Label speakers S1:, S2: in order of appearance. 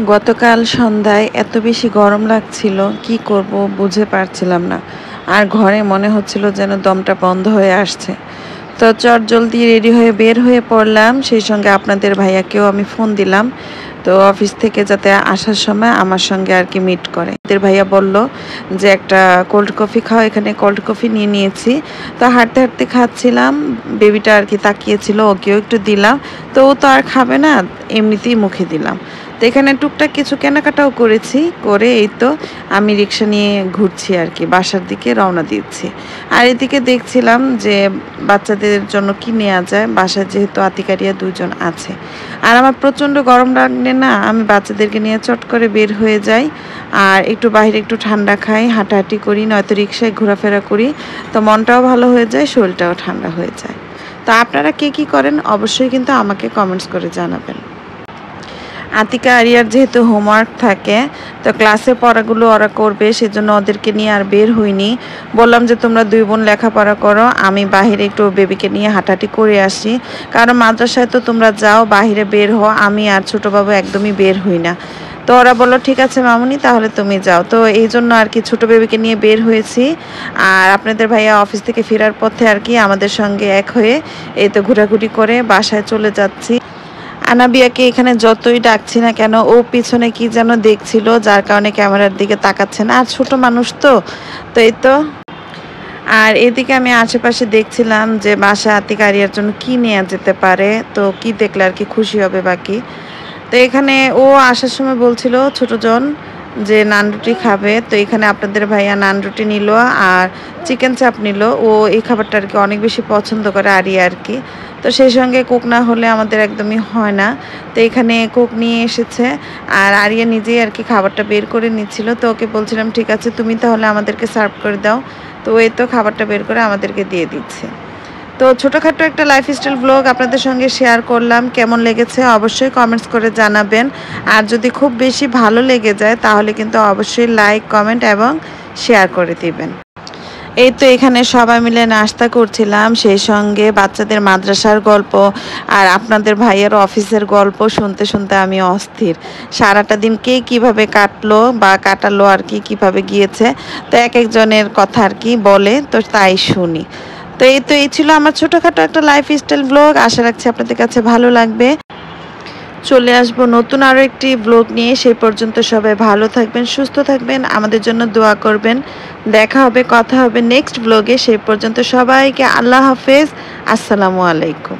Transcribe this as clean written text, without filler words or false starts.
S1: গতকাল সন্ধ্যায় এত বেশি গরম লাগছিল, কি করব বুঝে পারছিলাম না। আর ঘরে মনে হচ্ছিল যেন দমটা বন্ধ হয়ে আসছে। তো চটজলদি রেডি হয়ে বের হয়ে পড়লাম। সেই সঙ্গে আপনাদের ভাইয়াকেও আমি ফোন দিলাম, তো অফিস থেকে যাতে আসার সময় আমার সঙ্গে আর কি মিট করে। আপনাদের ভাইয়া বলল যে একটা কোল্ড কফি খাও, এখানে কোল্ড কফি নিয়ে নিয়েছি। তো হাঁটতে হাঁটতে খাচ্ছিলাম, বেবিটা আর কি তাকিয়েছিল, ওকেও একটু দিলাম। তো ও তো আর খাবে না, এমনিতেই মুখে দিলাম। তো এখানে টুকটাক কিছু কেনাকাটাও করেছি, করে এই তো আমি রিক্সা নিয়ে ঘুরছি আর কি, বাসার দিকে রওনা দিচ্ছি। আর এদিকে দেখছিলাম যে বাচ্চাদের জন্য কি নেওয়া যায়, বাসায় যেহেতু আতিকারিয়া দুজন আছে। আর আমার প্রচণ্ড গরম লাগলে না, আমি বাচ্চাদেরকে নিয়ে চট করে বের হয়ে যাই, আর একটু বাইরে একটু ঠান্ডা খাই, হাঁটাহাঁটি করি, নয়তো রিক্সায় ঘোরাফেরা করি। তো মনটাও ভালো হয়ে যায়, শরীরটাও ঠান্ডা হয়ে যায়। তো আপনারা কে কী করেন অবশ্যই কিন্তু আমাকে কমেন্টস করে জানাবেন। আতিকা আরিয়ার যেহেতু হোমওয়ার্ক থাকে, তো ক্লাসে পড়াগুলো ওরা করবে, সেজন্য ওদেরকে নিয়ে আর বের হইনি। বললাম যে তোমরা দুই বোন লেখাপড়া করো, আমি বাহিরে একটু বেবিকে নিয়ে হাঁটাহাঁটি করে আসি। কারণ মাদ্রাসায় তো তোমরা যাও, বাহিরে বের হও, আমি আর ছোটো বাবু একদমই বের হই না। তো ওরা বললো ঠিক আছে মামুনি, তাহলে তুমি যাও। তো এই জন্য আর কি ছোটো বেবিকে নিয়ে বের হয়েছি। আর আপনাদের ভাইয়া অফিস থেকে ফেরার পথে আর কি আমাদের সঙ্গে এক হয়ে এই তো ঘোরাঘুরি করে বাসায় চলে যাচ্ছি। আনাবিয়াকে এখানে যতই ডাকছি না কেন, ও পিছনে কি যেন দেখছিল, যার কারণে ক্যামেরার দিকে তাকাচ্ছে না। আর ছোট মানুষ তো, তো এই তো। আর এদিকে আমি আশেপাশে দেখছিলাম যে বাসা আতিক আরিয়ার জন্য কি নেওয়া যেতে পারে, তো কি দেখলে আর কি খুশি হবে বাকি। তো এখানে ও আসার সময় বলছিল ছোটজন যে নান রুটি খাবে, তো এখানে আপনাদের ভাইয়া নান রুটি নিল আর চিকেন চাপ নিল। ও এই খাবারটা আর কি অনেক বেশি পছন্দ করে আরিয়া আর কি। তো সেই সঙ্গে কোক না হলে আমাদের একদমই হয় না। তো এখানে কোক নিয়ে এসেছে, আর আরিয়া নিজেই আর কি খাবারটা বের করে নিচ্ছিল। তো ওকে বলছিলাম ঠিক আছে তুমি তাহলে আমাদেরকে সার্ভ করে দাও। তো এই তো খাবারটা বের করে আমাদেরকে দিয়ে দিচ্ছে। তো ছোটোখাটো একটা লাইফস্টাইল ব্লগ আপনাদের সঙ্গে শেয়ার করলাম, কেমন লেগেছে অবশ্যই কমেন্টস করে জানাবেন। আর যদি খুব বেশি ভালো লেগে যায় তাহলে কিন্তু অবশ্যই লাইক, কমেন্ট এবং শেয়ার করে দিবেন। এই তো এখানে সবাই মিলে নাস্তা করছিলাম, সেই সঙ্গে বাচ্চাদের মাদ্রাসার গল্প আর আপনাদের ভাইয়ের অফিসের গল্প শুনতে শুনতে আমি অস্থির। সারাটা দিন কে কীভাবে কাটলো বা কাটালো আর কি, কীভাবে গিয়েছে, তো এক একজনের কথা আর কি বলে, তো তাই শুনি। তো এই ছিল আমার ছোটোখাটো একটা লাইফস্টাইল ব্লগ। আশা রাখছি আপনাদের কাছে ভালো লাগবে। চলে আসবো নতুন আরও একটি ব্লগ নিয়ে। সেই পর্যন্ত সবাই ভালো থাকবেন, সুস্থ থাকবেন, আমাদের জন্য দোয়া করবেন। দেখা হবে, কথা হবে নেক্সট ব্লগে। সেই পর্যন্ত সবাইকে আল্লাহ হাফেজ, আসসালামু আলাইকুম।